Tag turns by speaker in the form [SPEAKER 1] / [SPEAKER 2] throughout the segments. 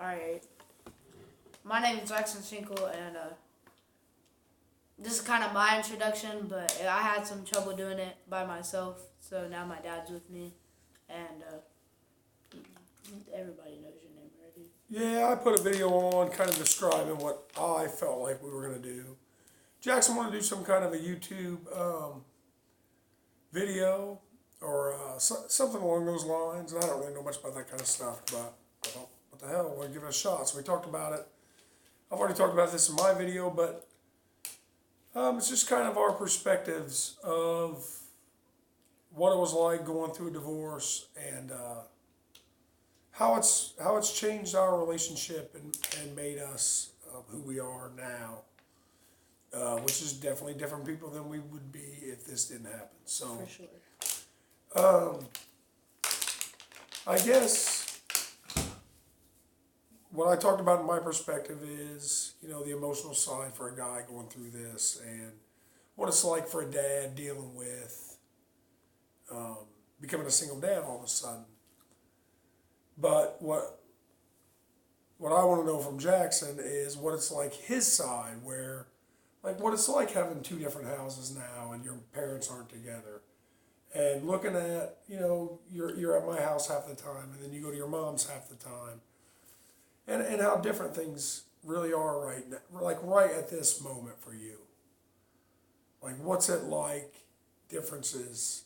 [SPEAKER 1] Alright. My name is Jackson Shinkle, and this is kind of my introduction, but I had some trouble doing it by myself, so now my dad's with me, and everybody knows your name already.
[SPEAKER 2] Yeah, I put a video on kind of describing what I felt like we were going to do. Jackson wanted to do some kind of a YouTube video or something along those lines. And I don't really know much about that kind of stuff, but I thought, what the hell, we'll give it a shot. So we talked about it. I've already talked about this in my video, but it's just kind of our perspectives of what it was like going through a divorce and how it's changed our relationship and made us who we are now, which is definitely different people than we would be if this didn't happen. So,
[SPEAKER 1] For sure.
[SPEAKER 2] I guess what I talked about in my perspective is, the emotional side for a guy going through this and what it's like for a dad dealing with becoming a single dad all of a sudden. But what I want to know from Jackson is what it's like his side, where, like, what it's like having two different houses now and your parents aren't together. And looking at, you're at my house half the time and then you go to your mom's half the time. And how different things really are right now, like right at this moment for you. Like, what's it like, differences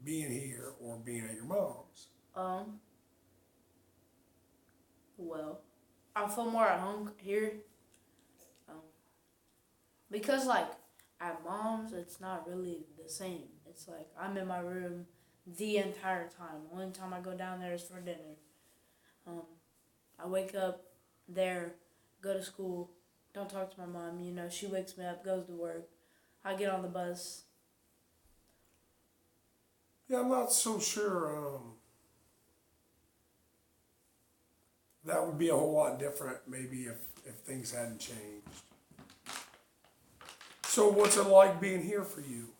[SPEAKER 2] being here or being at your mom's?
[SPEAKER 1] Well, I feel more at home here. Because, like, at mom's, it's not really the same. It's like I'm in my room the entire time. The only time I go down there is for dinner. I wake up there, go to school, don't talk to my mom. She wakes me up, goes to work. I get on the bus.
[SPEAKER 2] Yeah, I'm not so sure that would be a whole lot different maybe if things hadn't changed. So what's it like being here for you?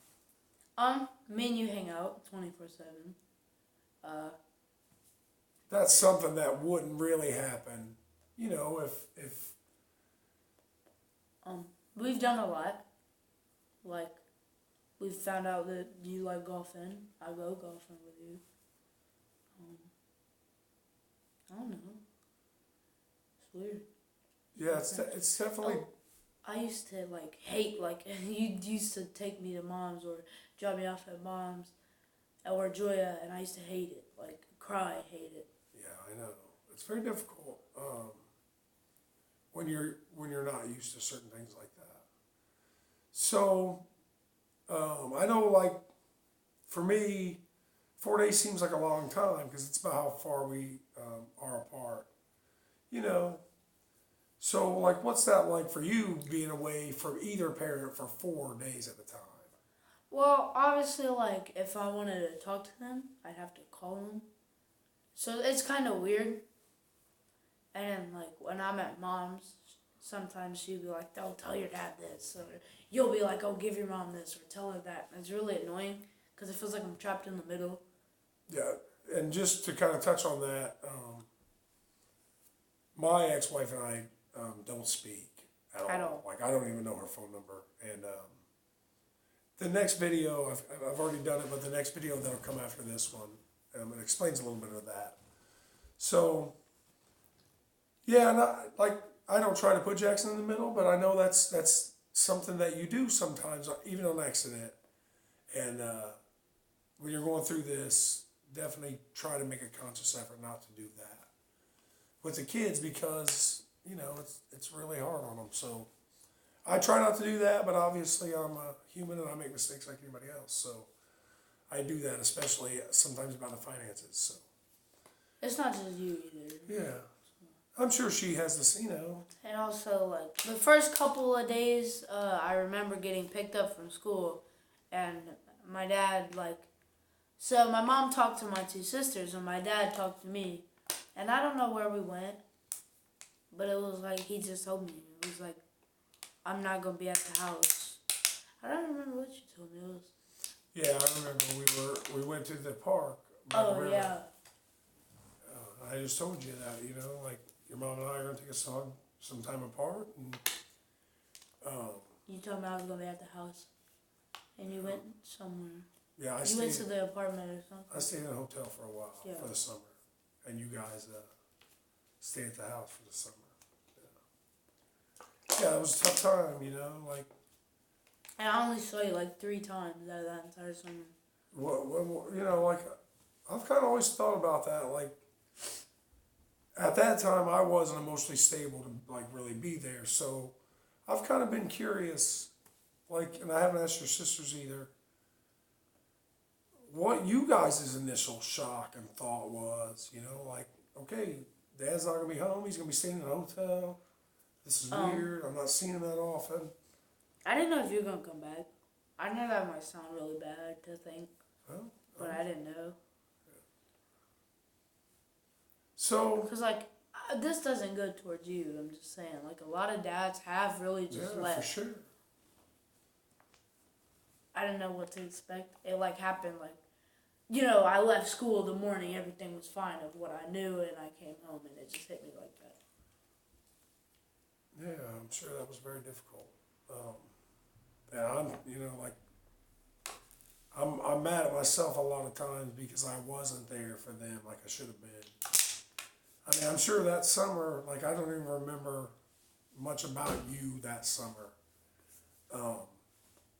[SPEAKER 1] Me and you hang out 24/7.
[SPEAKER 2] That's something that wouldn't really happen, if
[SPEAKER 1] We've done a lot. Like, we've found out that you like golfing. I go golfing with you. I don't know. It's weird.
[SPEAKER 2] yeah, it's definitely.
[SPEAKER 1] I used to hate you used to take me to mom's or drop me off at mom's or Joya, and I used to hate it, cry, hate it.
[SPEAKER 2] Yeah, I know. It's very difficult when you're not used to certain things like that. So I know, for me, 4 days seems like a long time because it's about how far we are apart. So, what's that like for you, being away from either parent for 4 days at a time?
[SPEAKER 1] Well, obviously, if I wanted to talk to them, I'd have to call them. So it's kind of weird. And then, when I'm at mom's, sometimes she'll be like, "Oh, tell your dad this," or you'll be like, "Oh, give your mom this," or tell her that. And it's really annoying because it feels like I'm trapped in the middle.
[SPEAKER 2] Yeah, and just to kind of touch on that, my ex-wife and I don't speak at all. I don't even know her phone number. And the next video, I've already done it, but the next video that'll come after this one, it explains a little bit of that. So, yeah, I don't try to put Jackson in the middle, but I know that's something that you do sometimes, even on accident. And when you're going through this, definitely try to make a conscious effort not to do that with the kids because, it's really hard on them. So I try not to do that, but obviously I'm a human and I make mistakes like anybody else. So I do that, especially sometimes about the finances. So
[SPEAKER 1] It's not just you either.
[SPEAKER 2] yeah, I'm sure she has this,
[SPEAKER 1] And also, the first couple of days, I remember getting picked up from school, and my dad, so my mom talked to my two sisters, and my dad talked to me, and I don't know where we went, but it was he just told me, it was I'm not going to be at the house. I don't remember what you told me. It was.
[SPEAKER 2] Yeah, I remember we went to the park by the river.
[SPEAKER 1] Yeah.
[SPEAKER 2] I just told you that, your mom and I are going and take some time apart. And
[SPEAKER 1] You told me I was gonna be at the house, and you went somewhere.
[SPEAKER 2] yeah,
[SPEAKER 1] You went to the apartment or something.
[SPEAKER 2] I stayed in a hotel for a while for the summer, and you guys stayed at the house for the summer. Yeah, it was a tough time, you know, like.
[SPEAKER 1] And I only saw you like 3 times out of that entire summer.
[SPEAKER 2] What you know, like, I've kind of always thought about that. Like, at that time, I wasn't emotionally stable to like really be there, so I've kind of been curious, like, and I haven't asked your sisters either. What you guys' initial shock and thought was, you know, like, okay, Dad's not gonna be home. He's gonna be staying in a hotel. This is weird. I'm not seeing him that often.
[SPEAKER 1] I didn't know if you were gonna come back. I know that might sound really bad to think, but I didn't know.
[SPEAKER 2] So,
[SPEAKER 1] because like this doesn't go towards you. I'm just saying, like a lot of dads have really just left.
[SPEAKER 2] For sure.
[SPEAKER 1] I didn't know what to expect. It like happened like, you know, I left school the morning, everything was fine of what I knew, and I came home and it just hit me like that.
[SPEAKER 2] Yeah, I'm sure that was very difficult. And I'm, you know, like, I'm mad at myself a lot of times because I wasn't there for them like I should have been. I mean, I'm sure that summer, like, I don't even remember much about you that summer.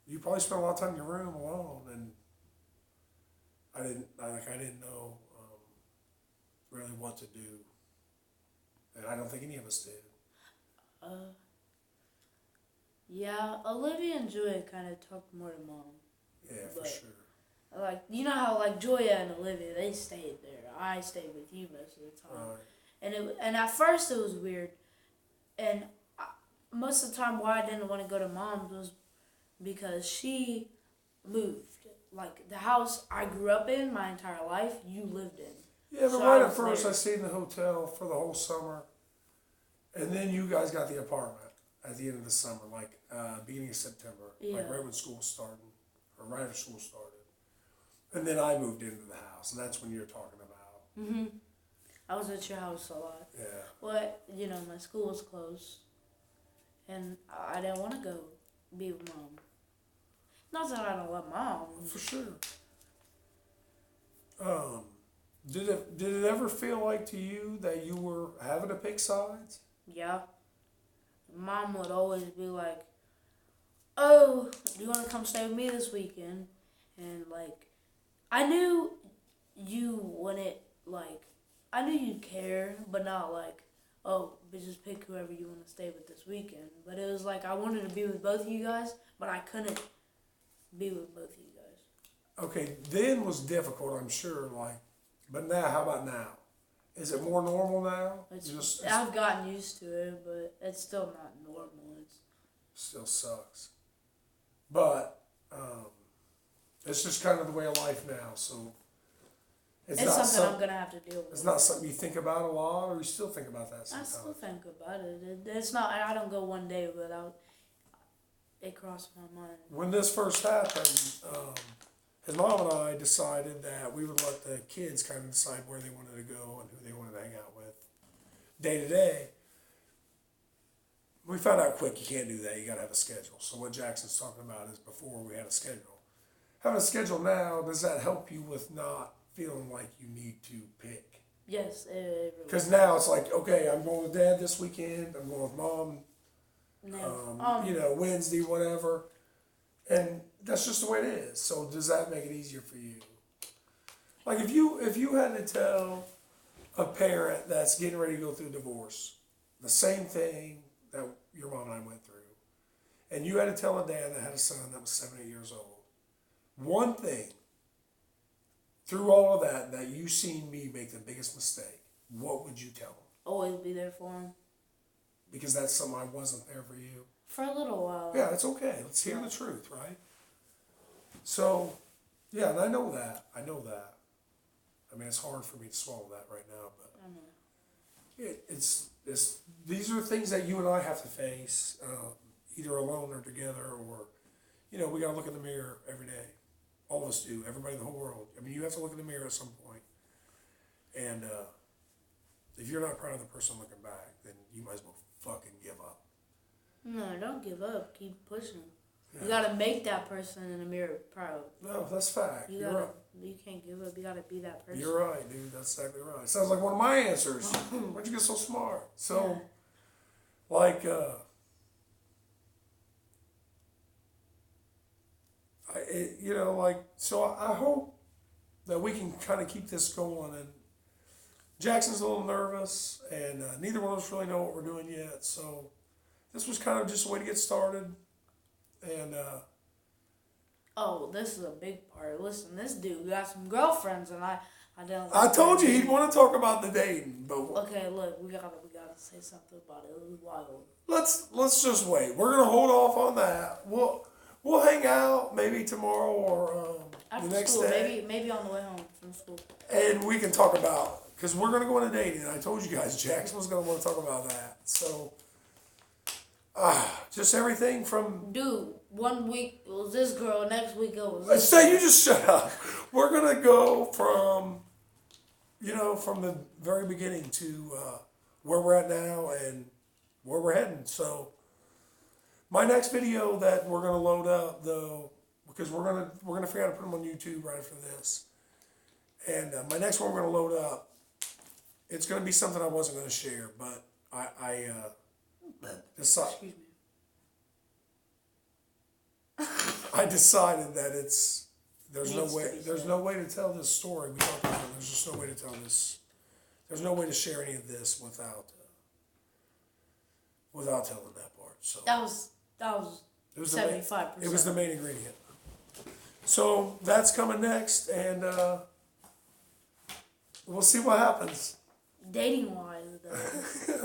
[SPEAKER 2] You probably spent a lot of time in your room alone, and I didn't know really what to do, and I don't think any of us did.
[SPEAKER 1] Yeah, Olivia and Julia kind of talked more to Mom.
[SPEAKER 2] Yeah, for sure.
[SPEAKER 1] Like, you know how like Julia and Olivia, they stayed there. I stayed with you most of the time.
[SPEAKER 2] Right.
[SPEAKER 1] And at first it was weird, and most of the time why I didn't want to go to Mom's was because she moved. Like, the house I grew up in my entire life, you lived in.
[SPEAKER 2] Yeah, but
[SPEAKER 1] So
[SPEAKER 2] right at first I stayed in the hotel for the whole summer, and then you guys got the apartment at the end of the summer, like beginning of September, like right when school started, or right after school started. And then I moved into the house, and that's when you're talking about.
[SPEAKER 1] Mm-hmm. I was at your house a lot.
[SPEAKER 2] Yeah.
[SPEAKER 1] Well, you know, my school was closed, and I didn't want to go be with Mom. Not that I don't love Mom.
[SPEAKER 2] For sure. Did it ever feel like to you that you were having to pick sides?
[SPEAKER 1] Yeah. Mom would always be like, "Oh, do you want to come stay with me this weekend?" And like, I knew you wouldn't, like, I knew you'd care, but not like, oh, but just pick whoever you want to stay with this weekend. But it was like I wanted to be with both of you guys, but I couldn't be with both of you guys.
[SPEAKER 2] Okay, then was difficult, I'm sure, like, but now, how about now? Is it more normal now?
[SPEAKER 1] I've gotten used to it, but it's still not normal. It
[SPEAKER 2] still sucks. But it's just kind of the way of life now, so
[SPEAKER 1] it's not something I'm going to have to deal with.
[SPEAKER 2] It's not something you think about a lot, or you still think about that sometimes?
[SPEAKER 1] I still think about it. It's not, I don't go one day without it crossed my mind.
[SPEAKER 2] When this first happened, his mom and I decided that we would let the kids kind of decide where they wanted to go and who they wanted to hang out with day to day. We found out quick you can't do that. You got to have a schedule. So what Jackson's talking about is before we had a schedule. Having a schedule now, does that help you with not feeling like you need to pick?
[SPEAKER 1] Yes, it really.
[SPEAKER 2] Because now it's like, okay, I'm going with Dad this weekend. I'm going with Mom.
[SPEAKER 1] No.
[SPEAKER 2] You know, Wednesday, whatever. And that's just the way it is. So does that make it easier for you? Like if you had to tell a parent that's getting ready to go through a divorce the same thing that your mom and I went through, and you had to tell a dad that had a son that was 7 or 8 years old, one thing through all of that you seen me make the biggest mistake, what would you tell him?
[SPEAKER 1] Always be there for him.
[SPEAKER 2] Because that's something I wasn't there for you.
[SPEAKER 1] For a little while.
[SPEAKER 2] Yeah, it's okay. Let's hear the truth, right? So, yeah, and I know that. I mean, it's hard for me to swallow that right now, but
[SPEAKER 1] I know.
[SPEAKER 2] it's these are things that you and I have to face, either alone or together, or, you know, we got to look in the mirror every day. All of us do. Everybody in the whole world. I mean, you have to look in the mirror at some point. And if you're not proud of the person looking back, then you might as well fucking give up.
[SPEAKER 1] No, don't give up. Keep pushing. You gotta make that person in the mirror proud.
[SPEAKER 2] No, that's fact. You're right.
[SPEAKER 1] You can't give up. You gotta be that person.
[SPEAKER 2] You're right, dude. That's exactly right. Sounds like one of my answers. Why'd you get so smart? So, like, so I hope that we can kind of keep this going. And Jackson's a little nervous, and neither one of us really know what we're doing yet. So, this was kind of just a way to get started. And
[SPEAKER 1] oh, this is a big part. Listen, this dude got some girlfriends, and I don't.
[SPEAKER 2] I told you he'd want to talk about the dating, but
[SPEAKER 1] okay, look, we gotta say something about it. It was wild.
[SPEAKER 2] Let's just wait. We're gonna hold off on that. We'll hang out maybe tomorrow or
[SPEAKER 1] after
[SPEAKER 2] the next
[SPEAKER 1] school,
[SPEAKER 2] day.
[SPEAKER 1] maybe on the way home from school.
[SPEAKER 2] And we can talk about, because we're gonna go into dating. And I told you guys Jackson was gonna want to talk about that. So. Just everything from...
[SPEAKER 1] Dude, 1 week it was this girl, next week it was this
[SPEAKER 2] girl. You just shut up. We're going to go from the very beginning to where we're at now and where we're heading. So, my next video that we're going to load up, though, because we're gonna figure out how to put them on YouTube right after this. And my next one we're going to load up, it's going to be something I wasn't going to share, but I
[SPEAKER 1] Excuse me.
[SPEAKER 2] I decided that there's no way to tell this story. We talked about it. There's just no way to tell this. There's no way to share any of this without telling that part. So
[SPEAKER 1] that was 75%.
[SPEAKER 2] It was the main ingredient. So that's coming next, and we'll see what happens.
[SPEAKER 1] Dating wise, though.